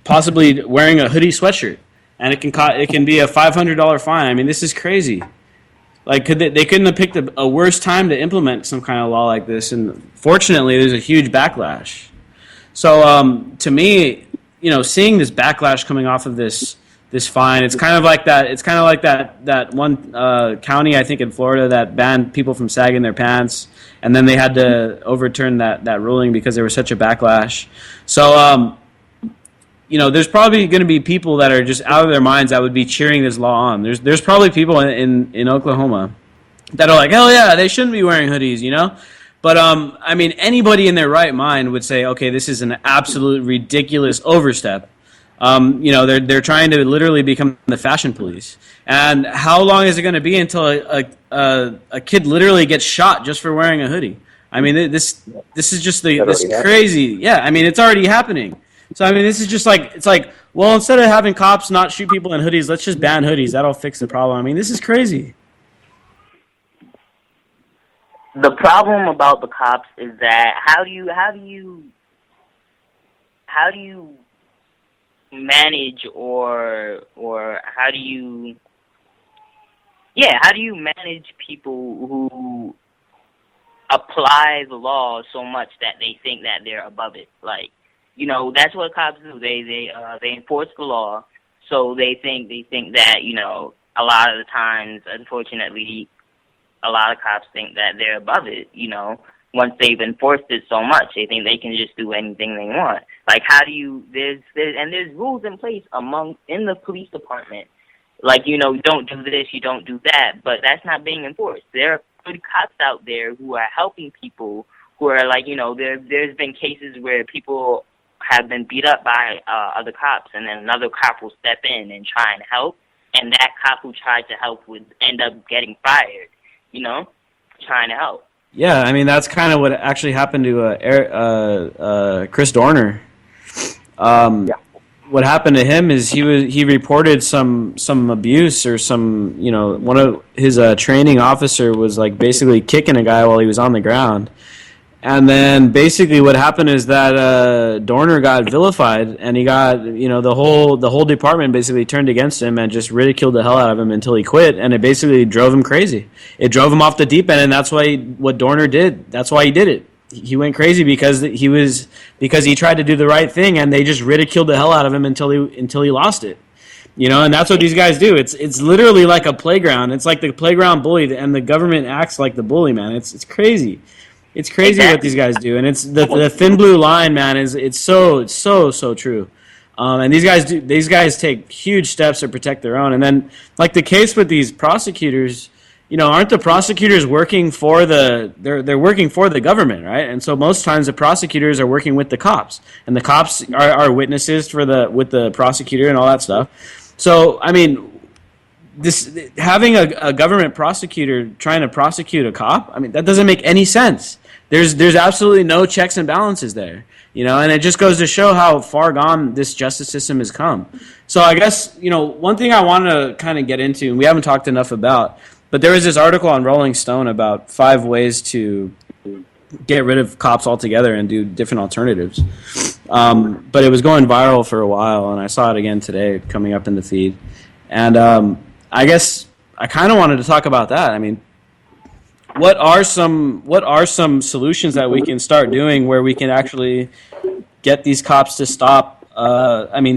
possibly wearing a hoodie sweatshirt. And it can be a $500 fine. I mean, this is crazy. Like, they couldn't have picked a worse time to implement some kind of law like this. And fortunately, there's a huge backlash. So to me, seeing this backlash coming off of this fine, it's kind of like that. It's kind of like that one county, I think, in Florida that banned people from sagging their pants, and then they had to overturn that ruling because there was such a backlash. So. There's probably going to be people that are just out of their minds that would be cheering this law on. There's probably people in Oklahoma that are like, hell yeah, they shouldn't be wearing hoodies, But I mean, anybody in their right mind would say, okay, this is an absolute ridiculous overstep. They're trying to literally become the fashion police. And how long is it going to be until a kid literally gets shot just for wearing a hoodie? I mean, this is just this crazy. Yeah, I mean, it's already happening. So, I mean, this is just like, it's like, well, instead of having cops not shoot people in hoodies, let's just ban hoodies. That'll fix the problem. I mean, this is crazy. The problem about the cops is that how do you manage or how do you manage people who apply the law so much that they think that they're above it? Like, that's what cops do. They enforce the law, so they think that, a lot of the times, unfortunately, a lot of cops think that they're above it, Once they've enforced it so much, they think they can just do anything they want. Like, how do you, there's rules in place in the police department. Like, you don't do this, you don't do that, but that's not being enforced. There are good cops out there who are helping people who are like, there's been cases where people have been beat up by other cops, and then another cop will step in and try and help, and that cop who tried to help would end up getting fired, trying to help. Yeah, I mean, that's kind of what actually happened to Chris Dorner. What happened to him is he reported some abuse, or some, one of his training officer was like basically kicking a guy while he was on the ground. And then basically what happened is that Dorner got vilified, and he got, the whole department basically turned against him and just ridiculed the hell out of him until he quit, and it basically drove him crazy. It drove him off the deep end, and that's what Dorner did. That's why he did it. He went crazy because he tried to do the right thing, and they just ridiculed the hell out of him until he lost it. And that's what these guys do. It's literally like a playground. It's like the playground bully, and the government acts like the bully, man. It's crazy. It's crazy what these guys do, and it's the thin blue line, man. It's so true. And these guys take huge steps to protect their own. And then, like the case with these prosecutors, aren't the prosecutors working for they're working for the government, right? And so most times the prosecutors are working with the cops, and the cops are witnesses with the prosecutor and all that stuff. So I mean, having a government prosecutor trying to prosecute a cop, I mean, that doesn't make any sense. There's absolutely no checks and balances there, and it just goes to show how far gone this justice system has come. So I guess, one thing I want to kind of get into, and we haven't talked enough about, but there was this article on Rolling Stone about 5 ways to get rid of cops altogether and do different alternatives. But it was going viral for a while, and I saw it again today coming up in the feed. And I guess I kind of wanted to talk about that. I mean, what are some solutions that we can start doing where we can actually get these cops to stop?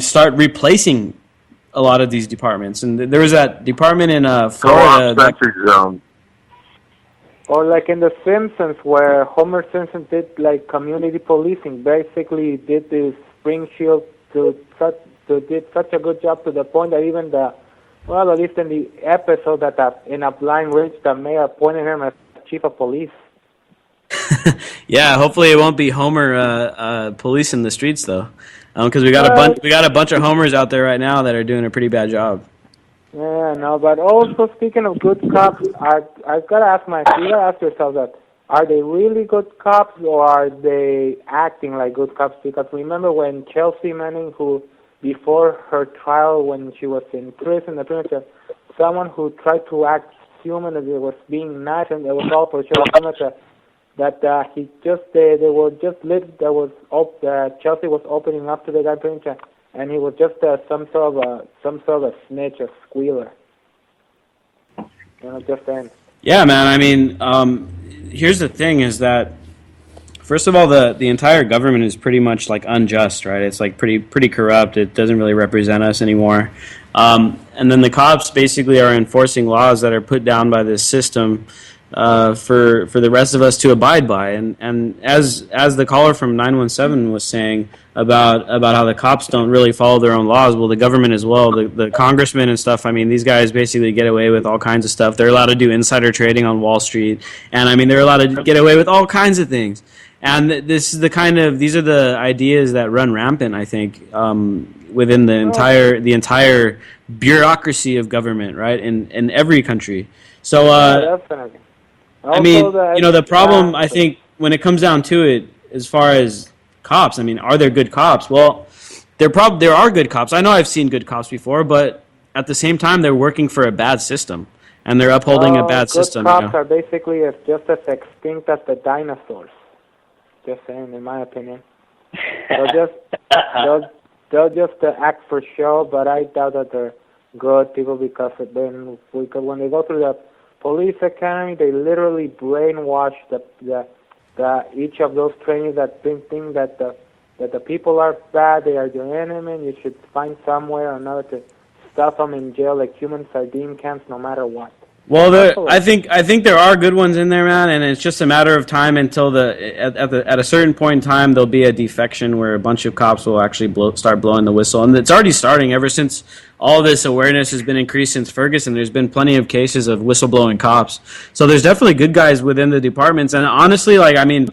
Start replacing a lot of these departments. And there was that department in Florida. Zone. Or like in The Simpsons, where Homer Simpson did like community policing. Basically, did this Springfield did such a good job to the point that even at least in the episode that in A Blind Ridge, the mayor appointed him as chief of police. Yeah, hopefully it won't be Homer policing the streets though, because we got a bunch of Homers out there right now that are doing a pretty bad job. Yeah, no, but also speaking of good cops, I've got to ask yourself that, are they really good cops or are they acting like good cops? Because remember when Chelsea Manning, who before her trial when she was in prison, someone who tried to act human as it was being nice, and it was all for sure that Chelsea was opening up to the guy pretty much, and he was just some sort of a snitch, a squealer. Just saying. Yeah, man. I mean, here's the thing: is that first of all, the entire government is pretty much like unjust, right? It's like pretty corrupt. It doesn't really represent us anymore. And then the cops basically are enforcing laws that are put down by this system for the rest of us to abide by. And as the caller from 917 was saying about how the cops don't really follow their own laws, well, the government as well, the congressmen and stuff, I mean, these guys basically get away with all kinds of stuff. They're allowed to do insider trading on Wall Street, and I mean, they're allowed to get away with all kinds of things. And these are the ideas that run rampant, I think, within the entire bureaucracy of government, right, in every country. So, definitely. I mean, the problem, I think, when it comes down to it, as far as cops, I mean, are there good cops? Well, there are good cops. I know I've seen good cops before, but at the same time, they're working for a bad system, and they're upholding a bad system. Good cops are basically just as extinct as the dinosaurs. Just saying, in my opinion. They'll just act for show, but I doubt that they're good people because when they go through the police academy, they literally brainwash each of those trainees that think that the people are bad, they are your enemy, and you should find somewhere or another to stuff them in jail like human sardine cans, no matter what. Well, I think there are good ones in there, man, and it's just a matter of time until at a certain point in time there'll be a defection where a bunch of cops will actually start blowing the whistle, and it's already starting ever since all this awareness has been increased since Ferguson. There's been plenty of cases of whistleblowing cops, so there's definitely good guys within the departments, and honestly, like I mean.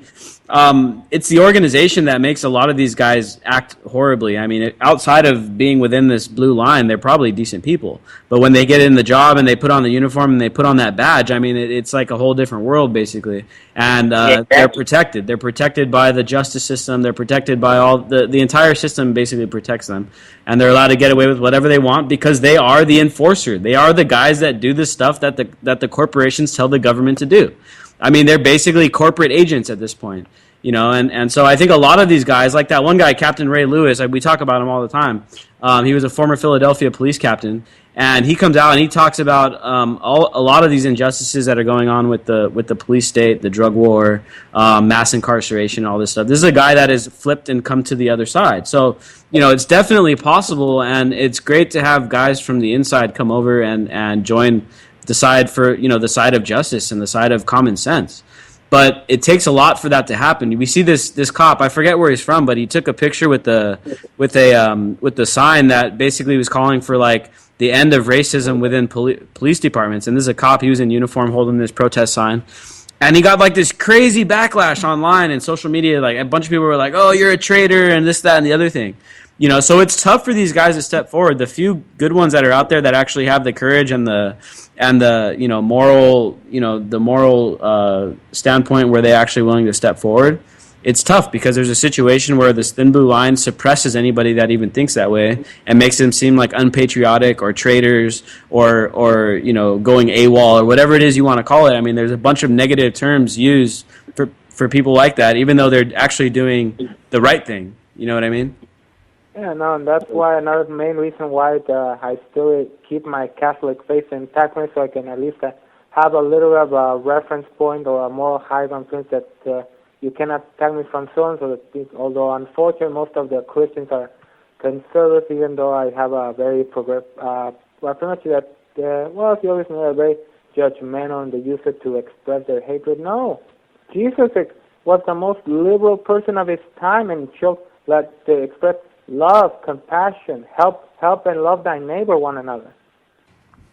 It's the organization that makes a lot of these guys act horribly. I mean, outside of being within this blue line, they're probably decent people. But when they get in the job and they put on the uniform and they put on that badge, I mean, it's like a whole different world, basically. And they're protected. They're protected by the justice system. They're protected by all the entire system basically protects them. And they're allowed to get away with whatever they want because they are the enforcer. They are the guys that do the stuff that the corporations tell the government to do. I mean, they're basically corporate agents at this point. And so I think a lot of these guys, like that one guy, Captain Ray Lewis, we talk about him all the time. He was a former Philadelphia police captain, and he comes out and he talks about a lot of these injustices that are going on with the police state, the drug war, mass incarceration, all this stuff. This is a guy that has flipped and come to the other side. So, it's definitely possible, and it's great to have guys from the inside come over and join the side for, the side of justice and the side of common sense. But it takes a lot for that to happen. We see this cop. I forget where he's from, but he took a picture with the sign that basically was calling for like the end of racism within police departments. And this is a cop. He was in uniform holding this protest sign, and he got like this crazy backlash online and social media. Like a bunch of people were like, "Oh, you're a traitor," and this, that, and the other thing. So it's tough for these guys to step forward. The few good ones that are out there that actually have the courage and the moral standpoint where they're actually willing to step forward. It's tough because there's a situation where this thin blue line suppresses anybody that even thinks that way and makes them seem like unpatriotic or traitors or going AWOL or whatever it is you want to call it. I mean, there's a bunch of negative terms used for people like that, even though they're actually doing the right thing. You know what I mean? Yeah, no, and that's why another main reason why I still keep my Catholic faith intact, so I can at least have a little of a reference point or a moral high ground point that you cannot tag me from so and so. Although unfortunately most of the Christians are conservative, even though I have a very progressive, pretty much that if you always know, they're very judgmental and they use it to express their hatred. No, Jesus was the most liberal person of his time and showed that to express love, compassion, help and love thy neighbor one another.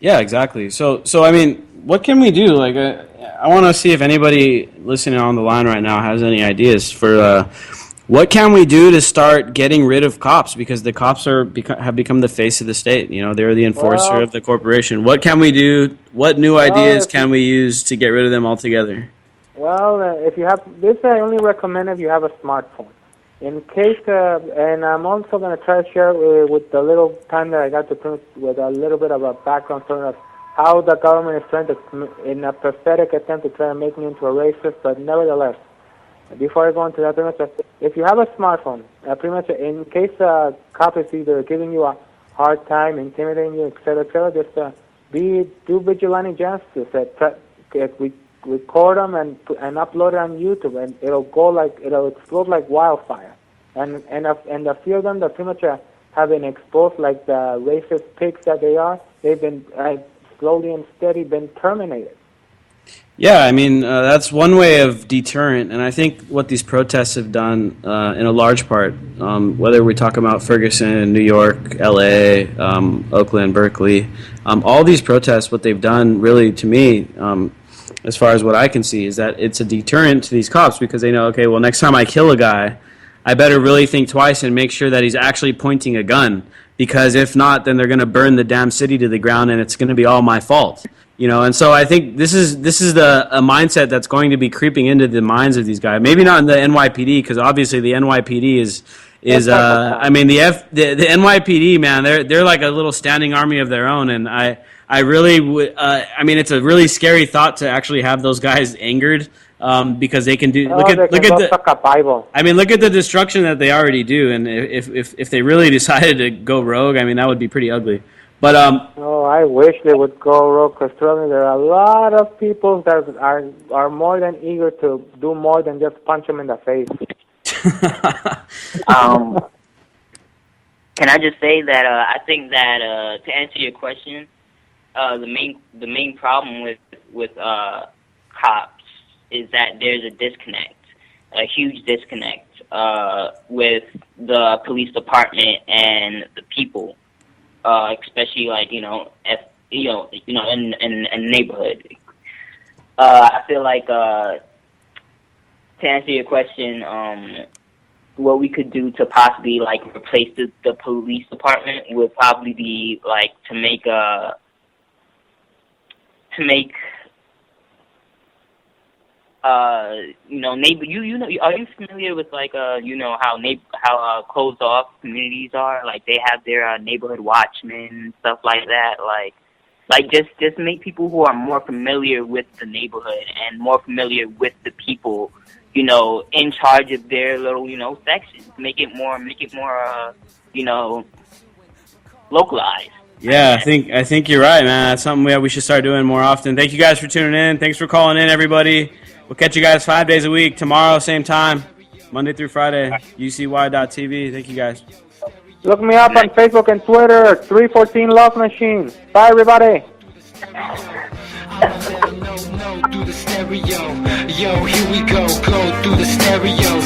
Yeah, exactly. So I mean, what can we do? Like, I want to see if anybody listening on the line right now has any ideas for what can we do to start getting rid of cops, because the cops have become the face of the state. They're the enforcer of the corporation. What can we do? What new ideas can we use to get rid of them altogether? Well, if you have this, I only recommend if you have a smartphone. In case, and I'm also going to try to share with the little time that I got to print with a little bit of a background story of how the government is trying to, in a pathetic attempt to try to make me into a racist, but nevertheless, before I go into that, pretty much, if you have a smartphone, pretty much in case a cop is either giving you a hard time, intimidating you, etc., just do vigilante justice. Record them and upload it on YouTube, and it'll explode like wildfire. And a few of them that pretty much have been exposed like the racist pigs that they are. They've been slowly and steady been terminated. Yeah, I mean that's one way of deterrent, and I think what these protests have done, in a large part, whether we talk about Ferguson, New York, L.A., Oakland, Berkeley, all these protests, what they've done, really, to me. As far as what I can see, is that it's a deterrent to these cops because they know, okay, well, next time I kill a guy, I better really think twice and make sure that he's actually pointing a gun, because if not, then they're going to burn the damn city to the ground and it's going to be all my fault. And so I think this is a mindset that's going to be creeping into the minds of these guys. Maybe not in the NYPD, because obviously the NYPD is I mean the NYPD, man, they're like a little standing army of their own, and I really would. I mean, it's a really scary thought to actually have those guys angered, because they can do. Look at the Bible. I mean, look at the destruction that they already do, and if they really decided to go rogue, I mean, that would be pretty ugly. But I wish they would go rogue, because trust me, there are a lot of people that are more than eager to do more than just punch them in the face. Can I just say that I think that to answer your question, the main problem with cops is that there's a disconnect, a huge disconnect with the police department and the people, especially like in neighborhood. I feel like to answer your question, what we could do to possibly like replace the police department would probably be like to make are you familiar with like how closed off communities are? Like they have their neighborhood watchmen and stuff like that. Like Like just make people who are more familiar with the neighborhood and more familiar with the people, you know, in charge of their little, you know, sections. Make it more, you know, localized. Yeah, I think you're right, man. That's something that we should start doing more often. Thank you guys for tuning in. Thanks for calling in, everybody. We'll catch you guys 5 days a week. Tomorrow, same time, Monday through Friday, UCY.tv. Thank you guys. Look me up on Facebook and Twitter, 314 Love Machine. Bye, everybody. Through the stereo, yo, here we go through the stereo.